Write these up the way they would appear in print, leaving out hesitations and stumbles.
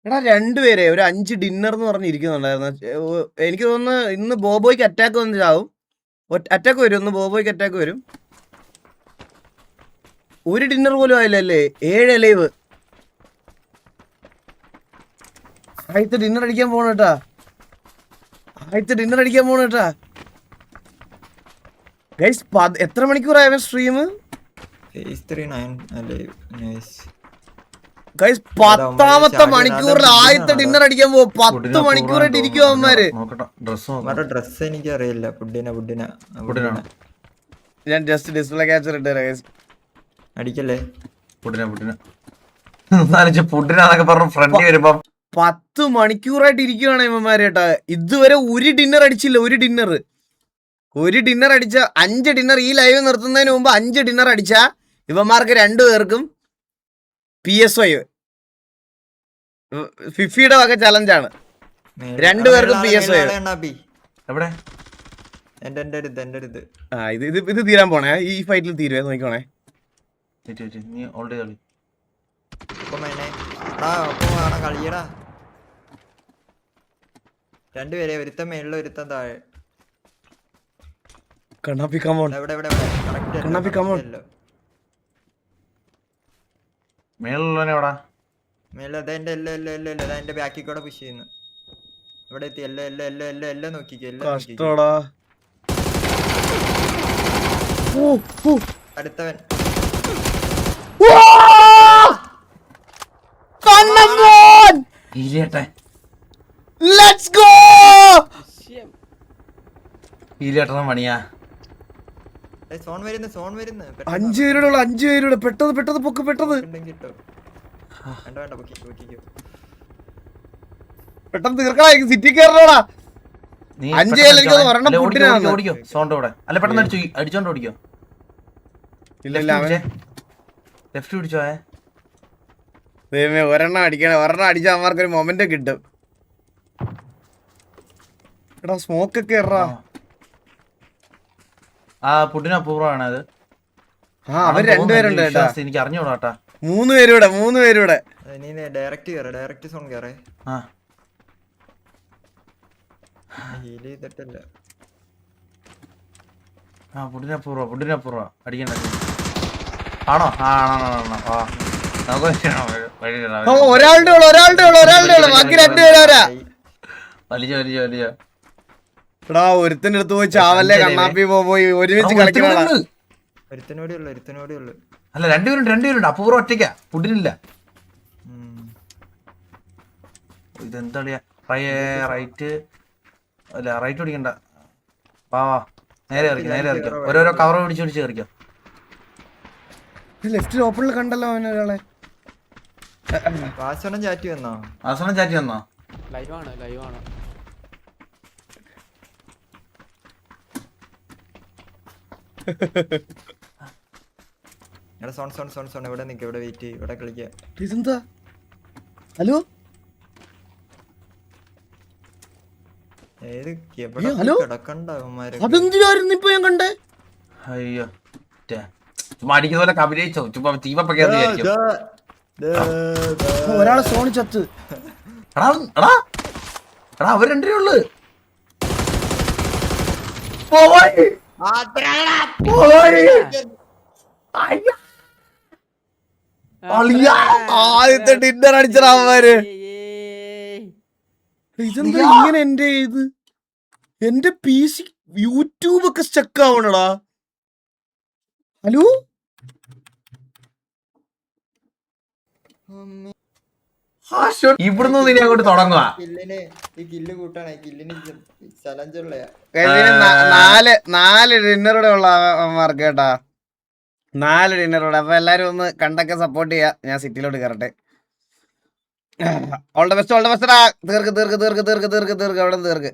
എടാ രണ്ടുപേരെ ഒരു 5 ഡിന്നർ എന്ന് പറഞ്ഞിരിക്കുന്നുണ്ടായിരുന്നു. എനിക്ക് തോന്നുന്നു ഇന്ന് ബോബോയ്ക്ക് അറ്റാക്ക് വന്ന് ചാവും. അറ്റാക്ക് വരും, ഒന്ന് ബോബോയ്ക്ക് അറ്റാക്ക് വരും. ഒരു ഡിന്നർ പോലും ആയില്ലല്ലേ. 7 അലൈവ്. ആദ്യത്തെ ഡിന്നർ അടിക്കാൻ പോണേട്ടാ. ഗൈസ് എത്ര മണിക്കൂറായ സ്ട്രീം? ഗൈസ് 10ാമത്തെ മണിക്കൂറിൽ ആദ്യത്തെ ഡിന്നർ അടിക്കാൻ പോകും. 10 മണിക്കൂറായിട്ട് ഇരിക്കും അവന്മാര്. ഡ്രസ് എനിക്ക് അറിയില്ല. ഞാൻ ജസ്റ്റ് ഡിസ്പ്ലേ ക്യാപ്ചർ ഇട്ടുതരാം ഗൈസ്. അടിക്കല്ലേ? 10 മണിക്കൂറായിട്ട് ഇരിക്കുവാണ് ഇവന്മാര് കേട്ടാ. ഇതുവരെ ഒരു ഡിന്നർ അടിച്ചില്ല. ഒരു ഡിന്നർ അടിച്ച 5 ഡിന്നർ ഈ ലൈവ് നിർത്തുന്നതിന് മുമ്പ് 5 ഡിന്നർ അടിച്ച ഇവന്മാർക്ക് 2 പേർക്കും PS5 ഫിഫിയുടെ വക ചലഞ്ചാണ്. 2 പേർക്കും PS5. ഇത് തീരാൻ പോണേ. ഈ ഫൈറ്റിൽ തീരുവേ നോക്കണേ. രണ്ടുപേരെ, ഒരുത്തൻ മേളിൽ ഒരുത്തൻ താഴെ. കണ്ണാപ്പി കമോൺ. കണ്ണാപ്പി കമോൺ. എന്റെ ബാക്കിൽ കൂടെ പുഷ് ചെയ്യുന്നു. ഇവിടെ എത്തി. എല്ലാം നോക്കിക്കോ. അടുത്തവൻ ലെറ്റ്സ് ഗോ. മണിയാ സോൺ വരുന്നു. 5 പേരുടെ പെട്ടത് പൊക്ക് പെട്ടത്. പെട്ടെന്ന് തീർക്കണ. സിറ്റി കയറണോടാ. 5 പേര് ഒരെണ്ണം പുട്ടിനാണ്. അല്ല പെട്ടെന്ന് അടിച്ചോണ്ട് ഓടിക്കോ. ഇല്ല ലെഫ്റ്റ് പിടിച്ചോ. ഒരെണ്ണം അടിക്കണേ. ഒരെണ്ണം അടിച്ചാൽ അവന്മാർക്കൊരു മൊമെന്റ് കിട്ടും. എടാ സ്മോക്ക് ഒക്കെ ഇറാ. പുട്ടിനപ്പൂർവ്വമാണ് അത്. അവർ 2 പേരുണ്ട് കേട്ടാ. എനിക്ക് അറിഞ്ഞൂടാ. 3 പേരൂടെ. നീ ഡയറക്റ്റ് സോൺ കേറേ. ഹീൽ ചെയ്തിട്ടല്ല. പുട്ടിനപ്പൂർവ്വ അടിക്കണ്ട. ആണോ? ഒരാളുടെ ഉള്ളു. ബാക്കി 2 പേരാ. വലിയ എടാ ഒരുത്തിന്റെ അടുത്ത് പോയി ചാവല്ലേ. കണ്ണാപ്പി പോയി ഒരുമിച്ച് കളിക്കണ. ഒരുത്തനോടെ ഉള്ളു. അല്ല രണ്ടുപേരുണ്ട്. അപൂർവം ഒറ്റയ്ക്കാ. പുട്ടിനില്ല. ഇതെന്താ റൈറ്റ് അല്ല റൈറ്റ് ഓടിക്കണ്ട. വാ നേരെ ഇറക്കി. ഓരോരോ കവർ പിടിച്ച് കയറിക്കോ. ലെഫ്റ്റിൽ ഓപ്പണിൽ കണ്ടല്ലോ അവനൊരാളെ. വാസനം ചാറ്റി വന്നോ? ലൈവ് ആണ്. സോൺ ഇവിടെ നിൽക്കുക. ഇവിടെ വെയിറ്റ് ചെയ്യും. ഇവിടെ കളിക്കുക. ഇതെന്താ? ഹലോ അതെന്തിനായിരുന്നു ഇപ്പൊ ഞാൻ കണ്ടേ? അയ്യോ അടിക്കുന്ന പോലെ അഭിനയിച്ചോ. ഒരാളെ സോണി ചത്ത്. അവർ 2 ഉള്ളു. ആദ്യത്തെ ഡിന്നർ അടിച്ചടാ അവന്മാര്. ഇതെന്താ ഇങ്ങനെ? എന്റെ PC യൂട്യൂബ് ഒക്കെ സ്റ്റക്ക് ആവണടാ. ഹലോ ഇവിടുന്ന് നീ അങ്ങോട്ട് തുടങ്ങുക. 4 ഡിന്നറുടെ ഉള്ള അവന്മാർക്ക് കേട്ടാ. 4 ഡിന്നറുടെ. അപ്പൊ എല്ലാരും ഒന്ന് കണ്ടൊക്കെ സപ്പോർട്ട് ചെയ്യാ. ഞാൻ സിറ്റിയിലോട്ട് കയറട്ടെ. All the best. തീർക്ക് അവിടെ തീർക്ക്.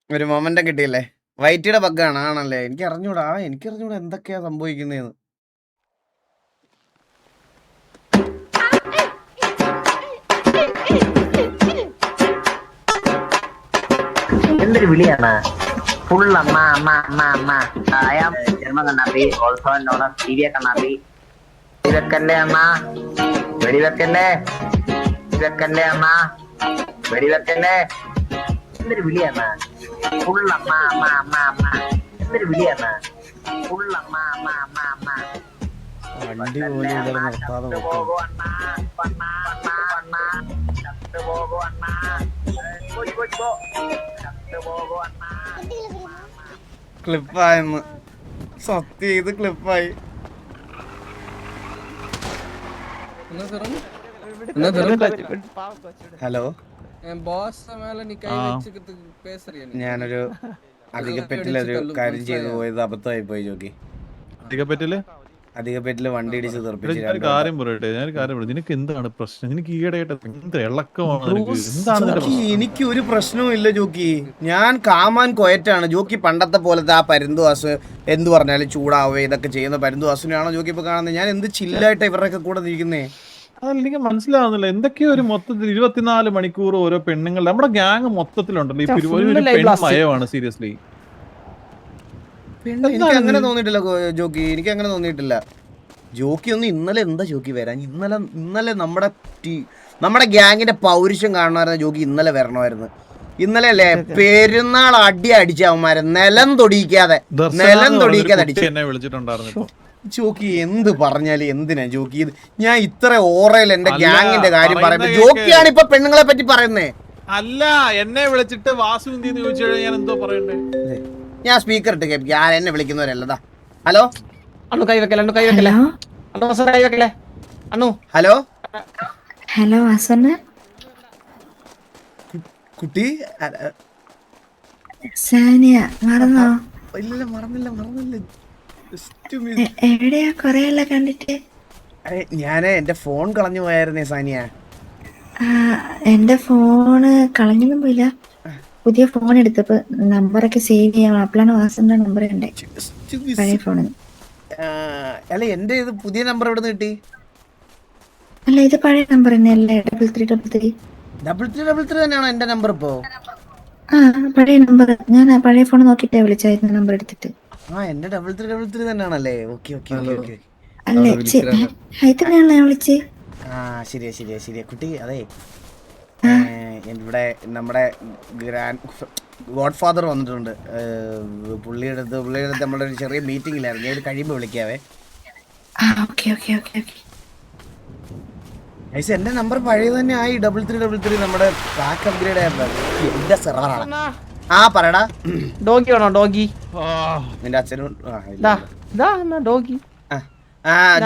ഒരു മൊമെന്റ് കിട്ടിയില്ലേ. വൈറ്റിയുടെ ബഗ്ഗാണ്. ആണല്ലേ? എനിക്ക് അറിഞ്ഞൂടാ എന്തൊക്കെയാ സംഭവിക്കുന്നതെന്ന്. എന്തൊരു വിളിയാണ്. ഫുൾ അമ്മ ജന്മ കണ്ണാപ്പി. ഓൾസോ നോൺ TV കണ്ണാപ്പി. വെടിവെക്കല്ലേ അമ്മ, വെടിവെക്കല്ലേ. വെടിവെക്കല്ലേ അമ്മ, വെടിവെക്കല്ലേ. എന്തൊരു വിളിയാണ്, ഫുൾ അമ്മ അമ്മ അമ്മ അമ്മ. എന്തൊരു വിളിയാണ്, ഫുൾ അമ്മ അമ്മ അമ്മ അമ്മ. വണ്ടി പോലും ഇതുവരെ നിർത്താതെ നോക്കുന്നു. ക്ലിപ്പായെന്ന് സത്യം, ഇത് ക്ലിപ്പായി. ഹലോ, ഞാനൊരു അധികപ്പെട്ടിലൊരു കാര്യം ചെയ്തു പോയത് അബദ്ധമായി പോയി ജോക്കി. അധികപ്പെട്ടില് വണ്ടി ഇടിച്ച് തെറിപ്പിച്ച് കാര്യം പറയട്ടെ, ഞാൻ കാര്യം പറയട്ടെ, നിനക്ക് എന്താണ് പ്രശ്നം? നിനക്ക് ഈയിടെയായിട്ട് എന്ത് ഇളക്കമാണ് നിനക്ക്? എന്താണ് നിന്റെ ജോക്കി, പ്രശ്നം? എനിക്ക് ഒരു പ്രശ്നവും ഇല്ല ജോക്കി. ഞാൻ കാമാൻ കൊയറ്റാണ് ജോക്കി. പണ്ടത്തെ പോലത്തെ ആ പരുന്തുവാസ് എന്ത് പറഞ്ഞാലും ചൂടാവുക ഇതൊക്കെ ചെയ്യുന്ന പരുന്തുവാസിനെയാണോ ജോക്കി ഇപ്പൊ കാണുന്നത്? ഞാൻ എന്ത് ചില്ലായിട്ട് ഇവരുടെയൊക്കെ കൂടെ ഇരിക്കുന്നേ. അതല്ല, എനിക്ക് മനസ്സിലാവുന്നില്ല. എന്തൊക്കെയോ ഒരു മൊത്തത്തിൽ 24 മണിക്കൂർ ഓരോ പെണ്ണുങ്ങൾ നമ്മുടെ ഗ്യാങ് മൊത്തത്തിലുണ്ടല്ലോ. ഈ പെൺമയമാണ് സീരിയസ്ലി. എനിക്ക് അങ്ങനെ തോന്നിയിട്ടില്ല ജോക്കി, എനിക്ക് അങ്ങനെ തോന്നിയിട്ടില്ല ജോക്കി. ഒന്ന് ഇന്നലെ എന്താ ജോക്കി വരാൻ? ഇന്നലെ നമ്മുടെ ഗ്യാങ്ങിന്റെ പൗരുഷം കാണണമായിരുന്നു ജോക്കി. ഇന്നലെ വരണമായിരുന്നു. ഇന്നലെ അല്ലേ പെരുന്നാൾ അടി അടിച്ച അവന്മാരെ നിലം തൊടിയിക്കാതെ അടിച്ചു. എന്നെ വിളിച്ചിട്ടുണ്ടായിരുന്നു ജോക്കി. എന്ത് പറഞ്ഞാല് എന്തിനാ ജോക്കി? ഇത് ഞാൻ ഇത്ര ഓറയിൽ എന്റെ ഗ്യാങ്ങിന്റെ കാര്യം പറയുമ്പോ ജോക്കിയാണ് ഇപ്പൊ പെണ്ണുങ്ങളെ പറ്റി പറയുന്നേ. അല്ല, എന്നെ വിളിച്ചിട്ട് വാസു എന്തിന്ന് ചോദിച്ചു കഴിഞ്ഞാൽ ഞാൻ എന്തോ പറയണ്ടേ? ഞാൻ സ്പീക്കർ ഇട്ട് കേൾപ്പിക്കും. ഞാൻ എന്നെ വിളിക്കുന്നവരല്ലതാ. ഹലോ അണ്ണു കൈ വെക്കല്ലേ, അണ്ണു കൈ വെക്കല്ലേ, അണ്ണു വാസന കൈ വെക്കല്ലേ, അണ്ണു. ഹലോ ഹലോ വാസന കുട്ടി. സാനിയ മറന്നോ? ഇല്ല, മറന്നില്ല. എവിടെയാ കൊറേയല്ല കണ്ടിട്ട്? ഞാന് എന്റെ ഫോൺ കളഞ്ഞു പോയായിരുന്നേ സാനിയ. എന്റെ ഫോണ് കളഞ്ഞൊന്നും പോയില്ല. പുതിയ ഫോൺ എടുത്തപ്പോ നമ്പറൊക്കെ സേവ് ചെയ്യാം. അപ്പോഴാണ് വാസന്റെ നമ്പർ കണ്ടേ, പഴയ ഫോണിൽ. അല്ല, എന്റെ ഇത് പുതിയ നമ്പർ എവിടെ നിന്ന് കിട്ടി? അല്ല, ഇത് പഴയ നമ്പർ തന്നെയല്ലേ? 3333. 3333 തന്നെയാണോ എന്റെ നമ്പർ ഇപ്പോ? പഴയ നമ്പർ. ഞാൻ പഴയ ഫോൺ നോക്കിട്ടാ വിളിച്ചായിരുന്നു നമ്പർ എടുത്തിട്ട്. എന്റെ 3333 തന്നെയാണല്ലേ? ഓക്കെ. അല്ലേ, ഇത് തന്നെയാണല്ലോ ഞാൻ വിളിച്ച്. ശരിയാ കുട്ടി. അതെ, ഇവിടെ നമ്മുടെ ഗോഡ് ഫാദർ വന്നിട്ടുണ്ട്. പുള്ളിയുടെ അടുത്ത് നമ്മുടെ ഒരു ചെറിയ മീറ്റിംഗിലായിരുന്നു. ഞാൻ കഴിയുമ്പോൾ വിളിക്കാവേ. എന്റെ നമ്പർ പഴയ തന്നെ ആയി. 3333 നമ്മുടെ പാക്ക് അപ്ഗ്രേഡ് എന്റെ സെർവറാണ്. പറയടാ. ഡോഗി വേണോ? ഡോഗി നിന്റെ അച്ഛനും ഡോഗി.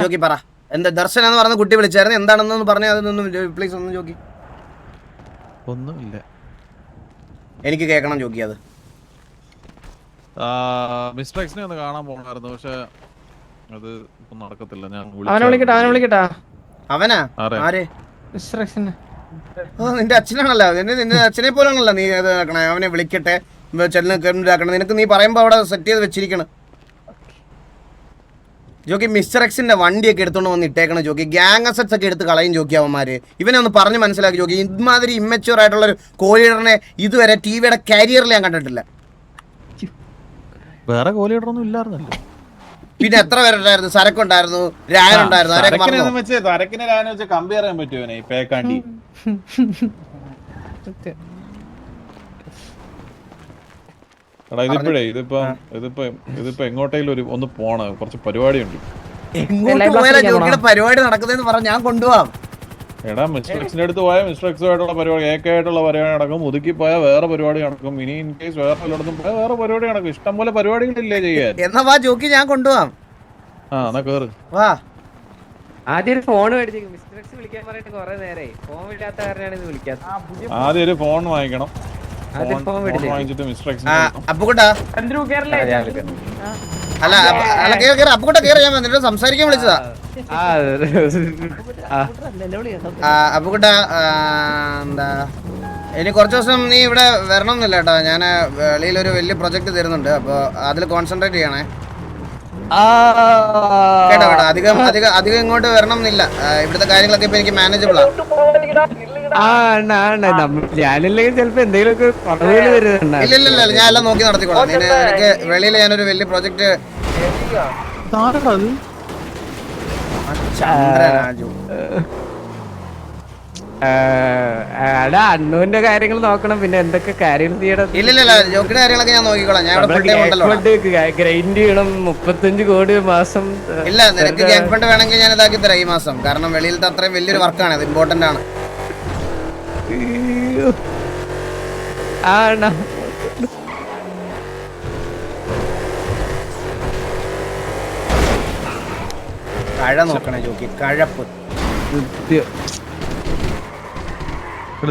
ജോക്കി പറ. എന്താ ദർശന എന്ന് പറഞ്ഞ കുട്ടി വിളിച്ചായിരുന്നു, എന്താണെന്നൊന്ന് പറഞ്ഞ അതൊന്നും പ്ലീസ് ഒന്ന് ജോക്കി. ഒന്നുമില്ല, എനിക്ക് കേൾക്കണം ജോക്കി. അത് മിസ്റ്റർ എക്സിനെ ഒന്ന് കാണാൻ പോകണമായിരുന്നു, പക്ഷെ അത് ഇപ്പൊ നടക്കത്തില്ല. ഞാൻ അവനെ വിളിക്കട്ടാ. അവനാ? ആര്? മിസ്റ്റർ എക്സിനെ. നിന്റെ അച്ഛനാണല്ലോ. നിന്റെ അച്ഛനെ പോലാണല്ലോ നീ ഇത് ആക്കണേ. അവനെ വിളിക്കട്ടെ, ചെല്ലാക്കണം. നിനക്ക് നീ പറയുമ്പോ അവിടെ സെറ്റ് ചെയ്ത് വെച്ചിരിക്കണം ജോക്കി. മിസ്റ്റർ എക്സിന്റെ വണ്ടിയൊക്കെ എടുത്തോണ്ട് വന്ന് ഇട്ടേക്കണം ജോക്കി. ഗ്യാങ് അസറ്റ്സ് ഒക്കെ എടുത്ത് കളയും ജോക്കി അവന്മാര്. ഇവനെ ഒന്ന് പറഞ്ഞ് മനസ്സിലാക്കി ജോക്കി. ഇമാതിരി ഇമ്മച്യൂർ ആയിട്ടുള്ള ഒരു കോലീഡറിനെ ഇതുവരെ ടിവിയുടെ കരിയറിൽ ഞാൻ കണ്ടിട്ടില്ല. വേറെ കോലീഡറൊന്നും ഇല്ലായിരുന്നല്ലോ. പിന്നെ എത്ര പേരുണ്ടായിരുന്നു? സരക്കുണ്ടായിരുന്നു, രായനുണ്ടായിരുന്നു. സരക്കിനെ രായനെ വെച്ച് കമ്പയർ ചെയ്യാൻ പറ്റുമോ? പേക്കാണ്ടി എടാ, ഇതിപ്പോ എങ്ങോട്ടേലും ഒന്ന് പോണ കുറച്ച് പരിപാടിയുണ്ട്. പരിപാടി നടക്കുന്നതെന്ന് പറഞ്ഞ ഞാൻ കൊണ്ടുപോവാം. എടാ, മിസ്റ്റർ എക്സിന്റെ അടുത്ത് പോയാൽ മിസ്റ്റർ എക്സുമായിട്ടുള്ള പരിപാടി, ഏക്കായിട്ടുള്ള പരിപാടി നടക്കും. ഒതുക്കി പോയാൽ വേറെ പരിപാടി നടക്കും. ഇനി ഇൻ കേസ് വേറെ വല്ലയിടത്തും പോയാൽ വേറെ പരിപാടി നടക്കും. ഇഷ്ടം പോലെ പരിപാടികളില്ലേ ചെയ്യാൻ. എന്നാ വാ ജോക്കി, ഞാൻ കൊണ്ടുപോവാം. എന്നാ കേറ്. വാ. ആദ്യം ഒരു ഫോൺ മേടിച്ചു. മിസ്റ്റർ എക്സ് വിളിക്കാൻ പറഞ്ഞിട്ട് കുറെ നേരമായി. ഫോൺ ഇല്ലാത്ത കാരണമാണ് ഇത് വിളിക്കാത്തത്. ആദ്യം ഒരു ഫോൺ വാങ്ങിക്കണം. വാങ്ങിച്ചിട്ട് മിസ്റ്റർ എക്സിനെ അപ്പുകുട്ടാ. അല്ല അപ്പുകുട്ട കേറി. ഞാൻ വന്നിട്ട് സംസാരിക്കാൻ വിളിച്ചതാ. അപ്പുകുട്ട, എന്താ ഇനി കുറച്ച് ദിവസം നീ ഇവിടെ വരണം എന്നില്ല കേട്ടോ. ഞാൻ വെളിയിലൊരു വലിയ പ്രൊജക്ട് തരുന്നുണ്ട്, അപ്പോൾ അതിൽ കോൺസെൻട്രേറ്റ് ചെയ്യണേ കേട്ടോ. അധികം ഇങ്ങോട്ട് വരണം എന്നില്ല. ഇവിടുത്തെ കാര്യങ്ങളൊക്കെ ഇപ്പൊ എനിക്ക് മാനേജബിൾ ആണ്. ഞാനില്ലെങ്കിൽ ചിലപ്പോ എന്തെങ്കിലുമൊക്കെ ഇല്ല, ഞാൻ എല്ലാം നോക്കി നടത്തിക്കോളാം. എനിക്ക് വെളിയിൽ ഞാനൊരു വലിയ പ്രൊജക്ട്. എടാ അണ്ണുവിന്റെ കാര്യങ്ങൾ നോക്കണം, പിന്നെ എന്തൊക്കെ കാര്യങ്ങൾ ചെയ്യണം. ഇല്ലില്ല ജോക്കിയുടെ കാര്യങ്ങളൊക്കെ ഞാൻ നോക്കിക്കോളാം. ഞാൻ ഇവിടെ ഫുൾ ടൈം ഉണ്ടല്ലോ. ഗ്രൈൻഡ് ചെയ്യണം, 35 കോടി മാസം. ഇല്ല, നിനക്ക് ഗ്യാങ് ഫണ്ട് വേണമെങ്കിൽ ഞാൻ ഇതാക്കി തരാം ഈ മാസം. കാരണം വെളിയിലത്തെ അത്രയും വലിയൊരു വർക്കാണ്, അത് ഇമ്പോർട്ടന്റ് ആണ്. കഴ നോക്കണേ ജോക്കി, കഴപ്പ്.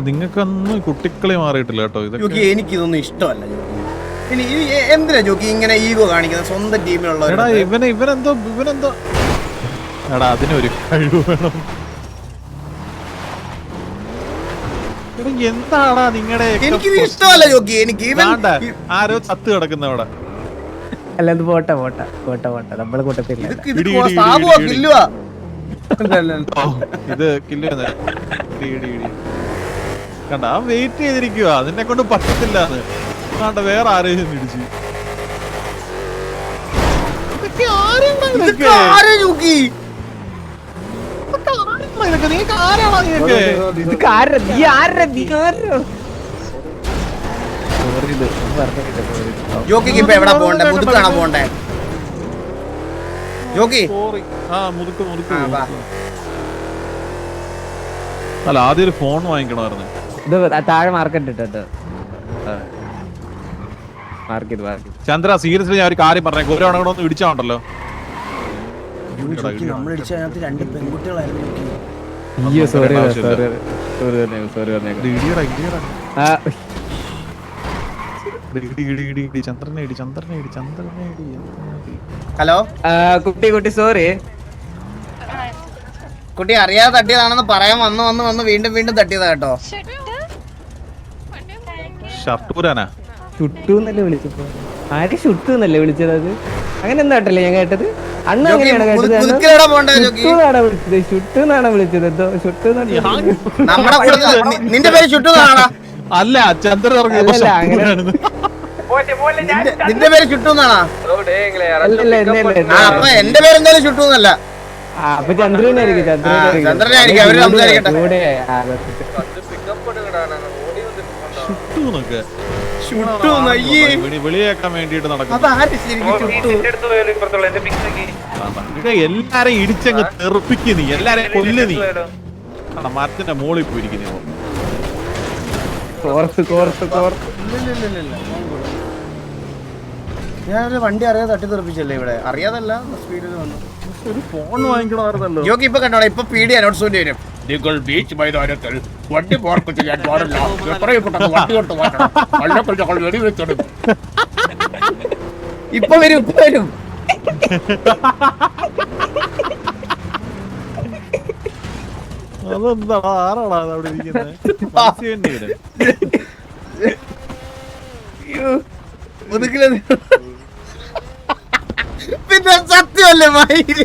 നിങ്ങൾക്കൊന്നും കുട്ടിക്കളി മാറിയിട്ടില്ല കേട്ടോ. ജോക്കി എനിക്കിതൊന്നും ഇഷ്ടമല്ല ജോക്കി. ഇനി എന്തിനാ ജോക്കി ഇങ്ങനെ ഈഗോ കാണിക്കുന്നത് സ്വന്തം ടീമിലുള്ള? ഇവനെന്തോ എടാ അതിനൊരു കഴിവ് വേണം. എന്താടാ നിങ്ങളുടെ എനിക്കിത് ഇഷ്ടമല്ല ജോക്കി. എനിക്ക് ആരോ ചത്ത് കിടക്കുന്ന അവിടെ. അല്ല ഇത് പോട്ടെ നമ്മളെ കൂട്ടത്തില്ല. ഇത് കില്ല് കണ്ട വെയിറ്റ് ചെയ്തിരിക്കുക, അതിനെ കൊണ്ട് പറ്റത്തില്ല. കണ്ട വേറെ ആരെയും ഇടിച്ചു. ജോക്കിക്ക് ഇപ്പൊ എവിടെ പോണ്ടേ? മുതുക്കാണോ പോണ്ടേ ജോക്കി? അല്ല ആദ്യം ഒരു ഫോൺ വാങ്ങിക്കണമായിരുന്നു. ഇത് താഴെ മാർക്കറ്റ് ഇട്ടോ. ചന്ദ്ര സീരിയസ്ലി ഞാൻ ഒരു കാര്യം പറഞ്ഞേ, ഗൗരവണങ്ങളൊന്നും ഇടിച്ചാണ്ടല്ലോ. ഹലോ കുട്ടി സോറി കുട്ടി, അറിയാതെ തട്ടിയതാണെന്ന് പറയാൻ വന്ന് വീണ്ടും തട്ടിയതാ കേട്ടോ. ഷർട്ടൂരാനാ ചുട്ടൂന്നല്ലേ വിളിച്ചപ്പോ? ആര് ചുട്ടൂന്നല്ലേ വിളിച്ചത്? അത് അങ്ങനെ എന്താ കേട്ടല്ലേ ഞാൻ കേട്ടത്? അണ്ണ അങ്ങനെയാണ് കേട്ടത്. ചുട്ടൂന്നാണ് വിളിച്ചത്. എന്തോ നിന്റെ പേര് ചുട്ടൂന്നാണോ? അല്ല ചന്ദ്ര നിന്റെ പേര് ചുട്ടൂന്നാണോ? അപ്പൊ എന്റെ പേര് എന്തായാലും ചുട്ടൂന്നല്ല. അപ്പൊ ചന്ദ്രനായിരിക്കും. ചന്ദ്രനായിരിക്കും. അവര് സംസാരിക്കട്ടെ. വെളിയേക്കാൻ വേണ്ടിട്ട് നടക്കും. എല്ലാരെയും ഇടിച്ചങ്ങ് തെറുപ്പിക്ക് നീ, എല്ലാരെയും കൊല്ല് നീ. മരത്തിന്റെ മോളിൽ പോയിരിക്കുന്നു. ഞാനൊരു വണ്ടി അറിയാതെ തട്ടി തെറിപ്പിച്ചല്ലേ ഇവിടെ? അറിയാതല്ല, സ്പീഡിൽ വന്നു. ഒരു ഫോൺ വാങ്ങിക്കണമായിരുന്നല്ലോ. ജോക്കി ഇപ്പൊ കണ്ടോളാം, ഇപ്പൊ പീഡി അനൗൺസ്മെന്റ് വരും. നിങ്ങൾ ബീച്ച് മൈതാനത്തിൽ വണ്ടി പാർക്ക് ചെയ്യാൻ പാടില്ല. എത്രയും പെട്ടെന്ന് വണ്ടി കൊണ്ട് മാറ്റണം. അല്ലെങ്കിൽ ഞങ്ങൾ വെടിവെച്ചെടുക്കും. ഇപ്പൊ വരും. അതെന്താ ആരാടാ അവിടെ ഇരിക്കുന്നത്? പിന്നെ സത്യമല്ലേ മയില്?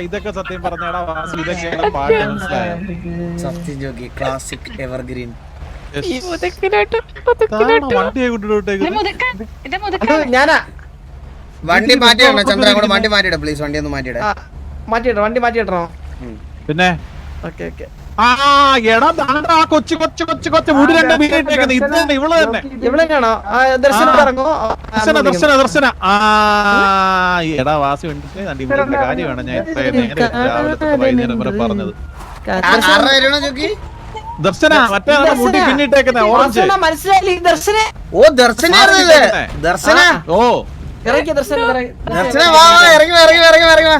ഇതൊക്കെ സത്യം പറഞ്ഞാടാ വാസി, ഇതൊക്കെയാണ് പാട്ട്. മനസ്സിലായോ? സത്യം ജോക്കി, ക്ലാസിക് എവർഗ്രീൻ. വണ്ടിയെ കൊണ്ടുപോട്ടേക്ക്. ഞാനാ വണ്ടി മാറ്റിയിടണം ചന്ദ്ര, അങ്ങോട്ട് വണ്ടി മാറ്റിയിട പ്ലീസ്. വണ്ടി ഒന്ന് മാറ്റിയിട. വണ്ടി മാറ്റിയിടണോ? പിന്നെ ഇവളെയാണോ ദർശന? എടാ വാസി വേണ്ടിട്ട് കാര്യമാണ് ഞാൻ രാവിലെ വൈകുന്നേരം വരെ പറഞ്ഞത്. ദർശന മറ്റേ മുടി പിന്നിട്ടേക്കുന്ന ഓറഞ്ച്. മനസ്സിലായില്ലേ? ദർശന. ഓ ദർശന. ദർശന ഓ ഇറങ്ങി. ദർശന ഇറങ്ങി.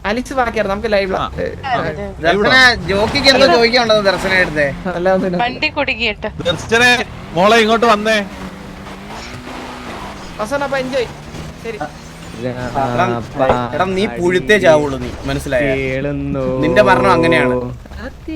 അലിച്ച് ബാക്കിയാണ് നമുക്ക് ലൈവ്. ദർശന ജോക്കിക്ക് എന്തോ ചോദിക്കാണ്ടോ ദർശന എടുത്തേ? വണ്ടി കുടുങ്ങിയിട്ട്. ദർശന മോളെ ഇങ്ങോട്ട് വന്നേ. അപ്പൊ എൻജോയ്. ശരി എടാ നീ പുഴുത്തേ ചാവുള്ളൂ, നീ മനസ്സിലായോ? നിന്റെ മരണം അങ്ങനെയാണ്. ഈ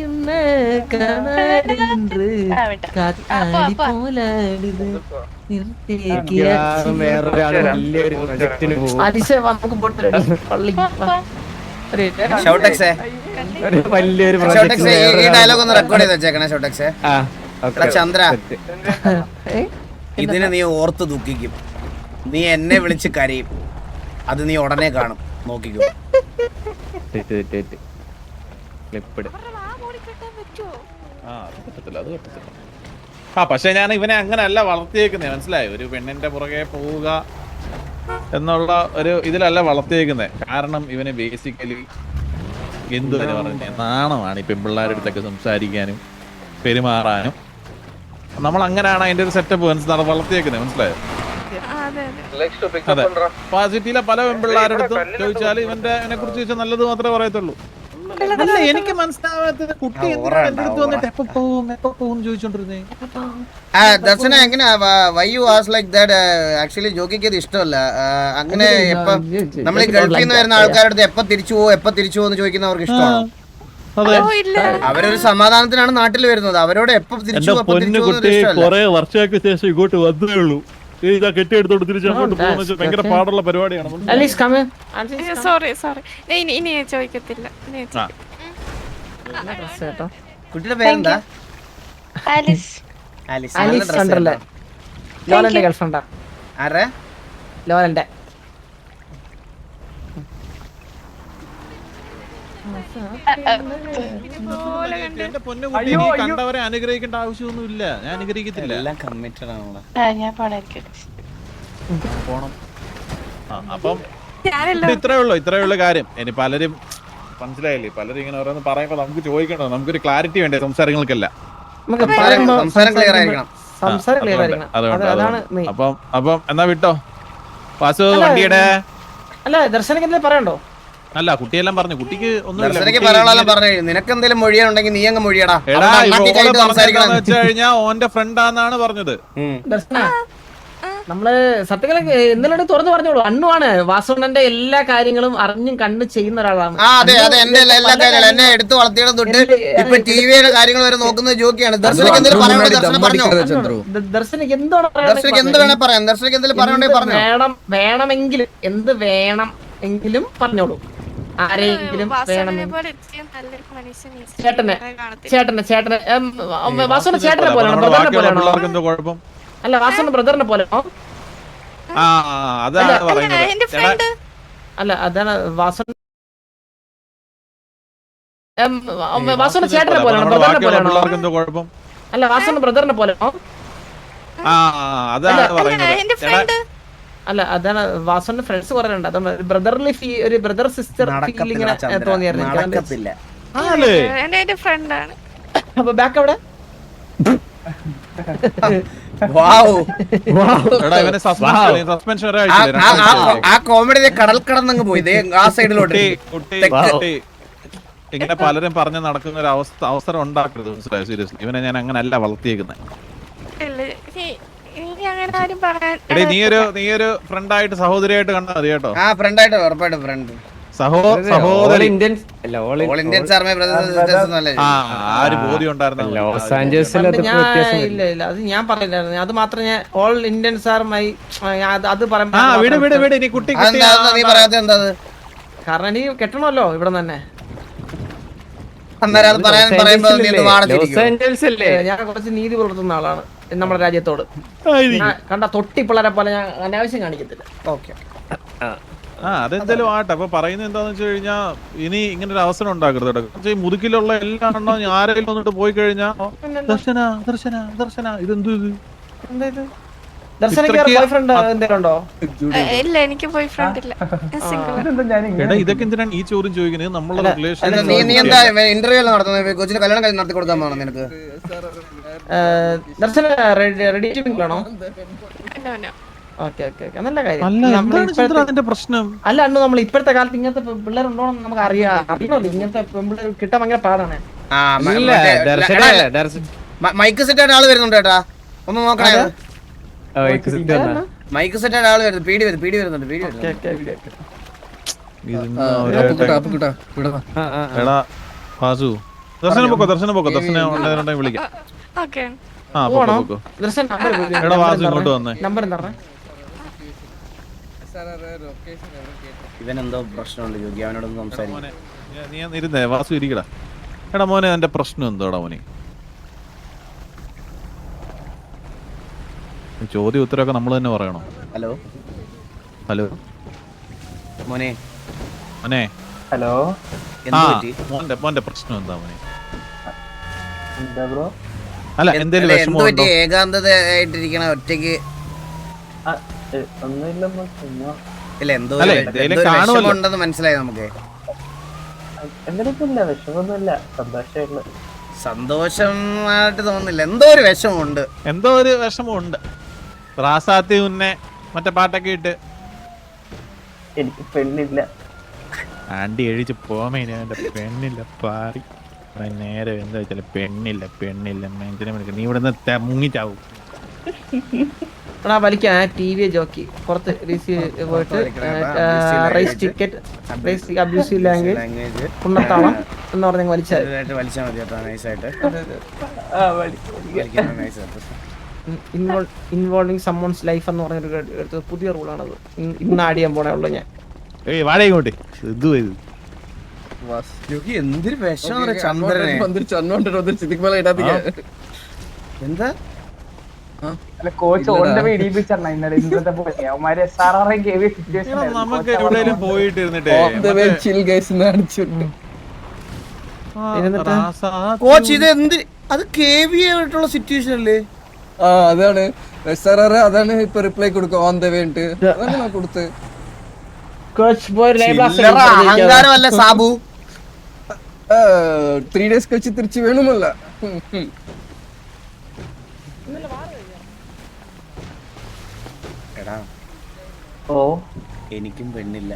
ഡയലോഗ് ഒന്ന് റെക്കോർഡ് ചെയ്ത് വെച്ചേക്കണേ ഷോട്ടെക്സേ. എടാ ചന്ദ്ര, ഏ? ഇതിനെ നീ ഓർത്ത് ദുഃഖിക്കും. നീ എന്നെ വിളിച്ച് കരയും. അത് നീ ഉടനെ കാണും, നോക്കിക്കോ. ക്ലിപ്പിട്. അത് പറ്റത്തില്ല, അത് പറ്റത്തില്ല. പക്ഷെ ഞാൻ ഇവനെ അങ്ങനല്ല വളർത്തിയേക്കുന്നേ, മനസ്സിലായോ? ഒരു പെണ്ണിന്റെ പുറകെ പോവുക എന്നുള്ള ഒരു ഇതിലല്ല വളർത്തിയേക്കുന്നേ. കാരണം ഇവന് ബേസിക്കലി എന്തു തന്നെ പറഞ്ഞ നാണമാണ് ഈ പെൺപിള്ളേരുടെ അടുത്തൊക്കെ സംസാരിക്കാനും പെരുമാറാനും. നമ്മൾ അങ്ങനെയാണ് അതിന്റെ ഒരു സെറ്റപ്പ് വളർത്തിയേക്കുന്നത്, മനസ്സിലായോ? അതെ, പാസിറ്റീവിലെ പല പെൺപിള്ളേരുടെ അടുത്തും ചോദിച്ചാൽ ഇവനെ കുറിച്ച് ചോദിച്ചാൽ നല്ലത് മാത്രമേ പറയത്തുള്ളൂ. അല്ല, എനിക്ക് മനസ്സിലാവാത്തത് കുട്ടി എന്റെ അടുത്ത് വന്നിട്ട് എപ്പോ പോകും ചോദിച്ചോണ്ടിരുന്നേ. ദർശന എങ്ങനെ why you ask like that? Actually ജോക്കിക്ക് ഇത് ഇഷ്ടമല്ല. അങ്ങനെ എപ്പോ നമ്മൾ ഈ ഗൾഫിൽ നിന്ന് വരുന്ന ആൾക്കാരുടെ അടുത്ത് എപ്പോ തിരിച്ചു പോകും എന്ന് ചോദിക്കുന്നവർക്ക് ഇഷ്ടമാണോ? അവരൊരു സമാധാനത്തിനാണ് നാട്ടിൽ വരുന്നത്. അവരോട് എപ്പോ തിരിച്ചു കുറെ വർഷങ്ങൾക്ക് ശേഷം ഇങ്ങോട്ട് വന്നേ ഉള്ളൂ. കെട്ടിയെടുത്തോട്ട് തിരിച്ചങ്ങോട്ട് പോകുന്ന ഭയങ്കര പാടുള്ള പരിപാടിയാണ്. സോറി ഇനി ഞാൻ ചോദിക്കത്തില്ല. കുട്ടിയുടെ പേരെന്താ? ആലിസ്. ആലിസ് കണ്ടല്ലേ? ലോലന്റെ ഗേൾഫ്രണ്ടാ. ആരെ? ലോലന്റെ. എന്റെ പൊന്നു കുട്ടി, നീ കണ്ടവരെ അനുഗ്രഹിക്കേണ്ട ആവശ്യമൊന്നുമില്ല. ഞാൻ അനുഗ്രഹിക്കത്തില്ല. എല്ലാം കമ്മിറ്റഡ് ആണല്ലോ. ഞാൻ പോണം. അപ്പം ഇത്രേ ഉള്ളു കാര്യം. ഇനി പലരും മനസ്സിലായില്ലേ, പലരും ഇങ്ങനെ ഓരോന്ന് പറയുമ്പോ നമുക്ക് ചോദിക്കണോ, നമുക്കൊരു ക്ലാരിറ്റി വേണ്ടേ സംസാരങ്ങൾക്കല്ല. അപ്പം എന്നാ വിട്ടോ വാസു വണ്ടിയുടെ. അല്ല ദർശനക്ക് പറയണ്ടോ? അല്ല, കുട്ടിയെല്ലാം പറഞ്ഞു. കുട്ടിക്ക് ഒന്നും നിനക്ക് എന്തെങ്കിലും മൊഴിയുണ്ടെങ്കിൽ നീ അങ്ങ് മൊഴിയടാ. വെച്ച് കഴിഞ്ഞാ ഓന്റെ ഫ്രണ്ടാന്നാണ് പറഞ്ഞത്. നമ്മള് സത്യങ്ങളെ ഇന്നലെ തുറന്നു പറഞ്ഞോളൂ. അണ്ണുവാണ് വാസുണ്ണന്റെ എല്ലാ കാര്യങ്ങളും അറിഞ്ഞും കണ്ണു ചെയ്യുന്ന ഒരാളാണ്. അതെ അതെ, എന്റെ എല്ലാ കാര്യങ്ങളും എന്നെ എടുത്ത് വളർത്തിയുടെ തൊട്ട് ഇപ്പൊ ടിവിയുടെ കാര്യങ്ങൾ വരെ നോക്കുന്നത് ജോക്കിയാണ്. ദർശനക്ക് എന്തെങ്കിലും പറയണോ? ദർശനക്ക് എന്താണ് ദർശനക്ക് എന്ത് വേണേ പറയാം. ദർശനക്ക് എന്തെങ്കിലും പറയണ്ടേ പറഞ്ഞു. വേണമെങ്കിലും എന്ത് വേണം എങ്കിലും പറഞ്ഞോളൂ. ആരെങ്കിലും ചേട്ടനെ വാസുവിന്റെ ചേട്ടനെ പോലെയാണോ? ബ്രദറിനെ പോലെയാണോ? അല്ല, വാസുവിന്റെ ബ്രദറിനെ പോലെയാണോ? അല്ല, അതാണ് വാസുവിന്റെ ചേട്ടനെ പോലെയാണോ? ബ്രദറിനെ പോലെയാണോ? അല്ല, വാസുവിന്റെ ബ്രദറിനെ പോലെയാണോ? അല്ല, അതാണ് വാസുവിന്റെ ഫ്രണ്ട്സ് കുറെ ഉണ്ട്. അതുകൊണ്ട് ബ്രദർലി ഒരു ബ്രദർ സിസ്റ്റർ ഫീൽ ഇങ്ങനെ തോന്നിയായിരുന്നു. അപ്പൊ ബാക്ക് അവിടെ ആ കോമഡി കടൽ കടന്നങ്ങ് പോയി ആ സൈഡിലോട്ട്. ഇങ്ങനെ പലരും പറഞ്ഞ് നടക്കുന്ന ഒരു അവസരം ഉണ്ടാക്കരുത്, മനസ്സിലായോ? സീരിയസ്ലി ഇവനെ ഞാൻ അങ്ങനെ അല്ല വളർത്തിയേക്കുന്നത്. നീയൊരു ഫ്രണ്ടായിട്ട് സഹോദരിയായിട്ട് കണ്ടാ മതി കേട്ടോ. ഫ്രണ്ടായിട്ട് ഉറപ്പായിട്ടും ഫ്രണ്ട് സഹോദരി. ആ ഒരു ബോധ്യം ഉണ്ടായിരുന്നു. ഇല്ല അത് ഞാൻ പറഞ്ഞില്ലായിരുന്നു. അത് മാത്രം ഞാൻ ഓൾ ഇന്ത്യൻസ് ആർ മൈ അത് കാരണം എനിക്ക് കെട്ടണമല്ലോ ഇവിടെ തന്നെ. ഞാൻ കുറച്ച് നീതി പുലർത്തുന്ന ആളാണ് നമ്മുടെ രാജ്യത്തോട്. കണ്ട തൊട്ടി പിള്ളേരെ പോലെ ഞാൻ അനാവശ്യം കാണിക്കത്തില്ല. ഓക്കെ, അതെന്തായാലും ആട്ടെ. അപ്പൊ പറയുന്നത് എന്താന്ന് വെച്ച് കഴിഞ്ഞാ ഇനി ഇങ്ങനെ ഒരു അവസരം ഉണ്ടാക്കരുത് കേട്ടോ. മുതുക്കിലുള്ള എല്ലാ എണ്ണം ആരെങ്കിലും വന്നിട്ട് പോയി കഴിഞ്ഞാ ദർശന ദർശന ദർശന ഇതെന്തു ഇത്? എടാ, ഇതൊക്കെ എന്തിനാണ് ഈ ചോദ്യം ചോദിക്കുന്നത്? നമ്മളെ റിലേഷൻ ഇന്റർവ്യൂ നടത്തുന്നത് കൊച്ചിന് കല്യാണം നടത്തി കൊടുക്കാൻ വേണം നിനക്ക്. ദർശന റെഡി ആണോ? പ്രശ്നം അല്ല അണ്ണു, നമ്മൾ ഇപ്പോഴത്തെ കാലത്ത് ഇങ്ങനത്തെ പിള്ളേരുണ്ടോ നമുക്ക് അറിയണല്ലോ. ഇങ്ങനത്തെ പിള്ളേർ കിട്ടാൻ ഭയങ്കര പാടാണ്. മൈക്ക് സെറ്റ് ആയിട്ട് ആള് വരുന്നുണ്ട് കേട്ടാ, ഒന്ന് നോക്കണേ. മൈക്ക് സെറ്റ് ആയിട്ട് ആള് വരുന്നു. പീടി വരുന്നുണ്ട്. ദർശനം പൊക്കോ. ദർശനം വിളിക്കാം. ഇങ്ങോട്ട് വന്നേ. നമ്പർ എന്താ? ഇവനെന്തോ പ്രശ്നമുണ്ട് ജോഗി, അവനോടൊന്ന് സംസാരിക്കും. നീ ഇരുന്നേ വാസു ഇരിക്കടാ. എടാ മോനെ, എന്റെ പ്രശ്നം എന്തോടാ മോനെ? ചോദ്യം ഉത്തരവൊക്കെ നമ്മൾ തന്നെ പറയണം. ഹലോ ഹലോ മോനെ. മോനെ. ഹലോ. ആ മോന്റെ പ്രശ്നം എന്താ മോനെ? അല്ല എന്തേലും വിഷമം ഉണ്ടോ? ഏകാന്തതയായിട്ടിരിക്കണ ഒറ്റയ്ക്ക് ഇല്ല, എന്തോ ഉണ്ടെന്ന് മനസ്സിലായി നമുക്ക്. സന്തോഷമായിട്ട് തോന്നുന്നില്ല, എന്തോ ഒരു വിഷമമുണ്ട്. എന്തോ ഒരു വിഷമമുണ്ട്. റാസാത്തി ഉന്നെ മറ്റേ പാട്ടൊക്കെ ഇട്ട് എനിക്ക് പെണ്ണില്ല. ആണ്ടി എഴിച്ച് പോമേ പെണ്ണില്ല പാറി നേരെ എന്താ വെച്ചാല് പെണ്ണില്ല നീ ഇവിടെ നിന്ന് മുങ്ങിച്ചാവും. വലിക്കാൻ TV ജോക്കി പുറത്ത് പോയിട്ട് race ticket race abusive language കുണ്ണത്താളം എന്ന് പറഞ്ഞ വലിച്ചാൽ വലിച്ചാൽ മതി കേട്ടോ, നൈസായിട്ട്. ഇൻവോൾവിംഗ് സമ്മോൺസ് ലൈഫ് എന്ന് പറഞ്ഞൊരു പുതിയ റൂളാണത്. ഇന്ന് ആഡ് ചെയ്യാൻ പോണേ ഉള്ളൂ ഞാൻ. വാടക ഇങ്ങോട്ട് എന്തൊരു വിഷമാണ് ചന്ദ്രനെ. എന്താ കോച്ച് ഓൺ ദ വേ ഇടിപ്പിച്ചെണ്ണ ഇന്നലെ ഇന്നത്തെ പോലെ അവന്മാര് SRR KV സിറ്റുവേഷൻ നമുക്ക് എവിടെയെങ്കിലും പോയിട്ട് ഇരുന്നിട്ടേ കോച്ച് ഇത് എന്ത്, അത് KV ആയിട്ടുള്ള സിറ്റുവേഷൻ അല്ലേ? അതാണ് SRR, അതാണ് ഇപ്പൊ റിപ്ലൈ കൊടുക്കുക ഓൺ ദ വേ കൊടുത്ത്. അഹങ്കാരമല്ല സാബു. 3 days കഴിച്ച് തിരിച്ചു വേണമല്ല. എടാ എനിക്കും പെണ്ണില്ല.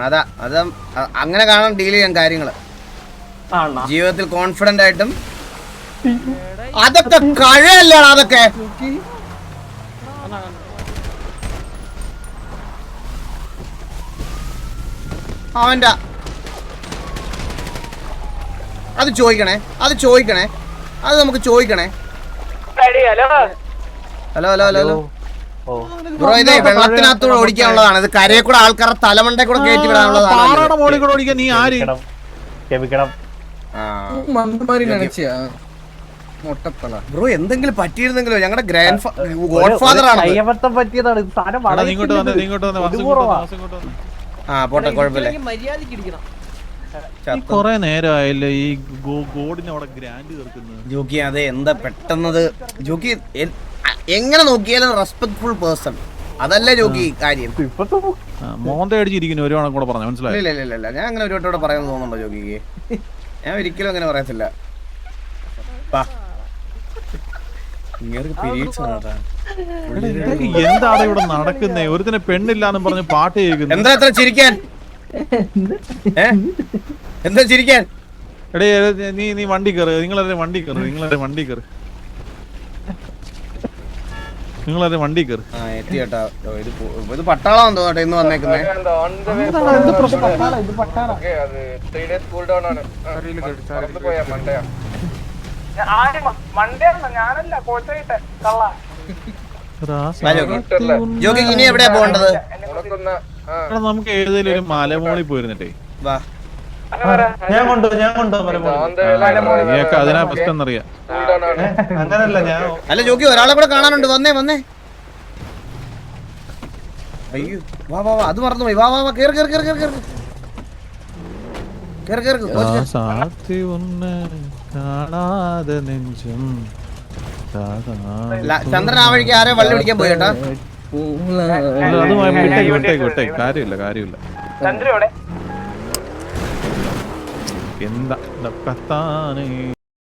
അതാ അങ്ങനെ കാണാൻ ഡീൽ ചെയ്യാൻ കാര്യങ്ങള്. ജീവിതത്തിൽ കോൺഫിഡന്റ് ആയിട്ടും അതൊക്കെ കഴയല്ല. അതൊക്കെ അവന്റെ അത് ചോദിക്കണേ അത് നമുക്ക് ചോദിക്കണേ. Hello hello hello hello bro, ഇതേ വെള്ളത്തിനകത്തൂടെ ഓടിക്കാനുള്ളതാണ്. ഇത് കരയെ കൂടെ ആൾക്കാരുടെ തലമണ്ടേ കൂടെ കയറ്റി വിടാനുള്ളതാണ്. ബ്രോ എന്തെങ്കിലും പറ്റിയിരുന്നെങ്കിലോ? ഞങ്ങളുടെ ഗ്രാൻഡ് ഗോഡ് ഫാദർ ആണ്. പോട്ടെ, കുഴപ്പമില്ല. കൊറേ നേരമായല്ലോ ഈ ഗോഡിനെ അവിടെ ഗ്രാൻഡ് തീർക്കുന്നത്. ജോക്കി അതെ, എന്താ പെട്ടെന്നത് ജോക്കി? എങ്ങനെ നോക്കിയാലും റെസ്പെക്ട്ഫുൾ പേഴ്സൺ അതല്ലേ ജോക്കി കാര്യം. മോന്ത അടിച്ചിരിക്കുന്നു ഒരു കൂടെ പറഞ്ഞു, മനസ്സിലായി? ഇല്ല ഞാൻ അങ്ങനെ ഒരു വട്ടം പറയാൻ തോന്നുന്നുണ്ടോ ജോക്കിക്ക്? ഞാൻ ഒരിക്കലും അങ്ങനെ പറയത്തില്ല. എന്താണ് ഇവിടെ നടക്കുന്നേ? ഒരുത്തിനെ പെണ്ണില്ലാന്നും പറഞ്ഞ് പാട്ട് കേൾക്കുന്നു. എന്താ എത്ര ചിരിക്കാൻ? എന്താ ചിരിക്കാൻ? എടേ നീ വണ്ടി കയറ്. നിങ്ങളെ വണ്ടി കയറ്. എത്തി കേട്ടോ. ഇത് പട്ടാളാന്ന് തോന്നട്ടെ ഇന്ന് വന്നേക്കുന്നേ. ജോക്കി ഇനി എവിടെയാ പോകേണ്ടത്? നമുക്ക് ഏതെങ്കിലും ഒരു മലമോളിൽ പോയിരുന്നിട്ടേ. വാ, അതിനാ പ്രശ്നം എന്നറിയാം. അല്ല ജോക്കി, ഒരാളെ കൂടെ കാണാനുണ്ട്. വന്നേ. അയ്യോ വാ, അത് മറന്നുപോയി. വാ കേറ്. ചന്ദ്രൻ ആ വഴിക്ക് ആരെ വള്ളി പിടിക്കാൻ പോയി കേട്ടാ. വിട്ടേ കാര്യമില്ല. എന്താ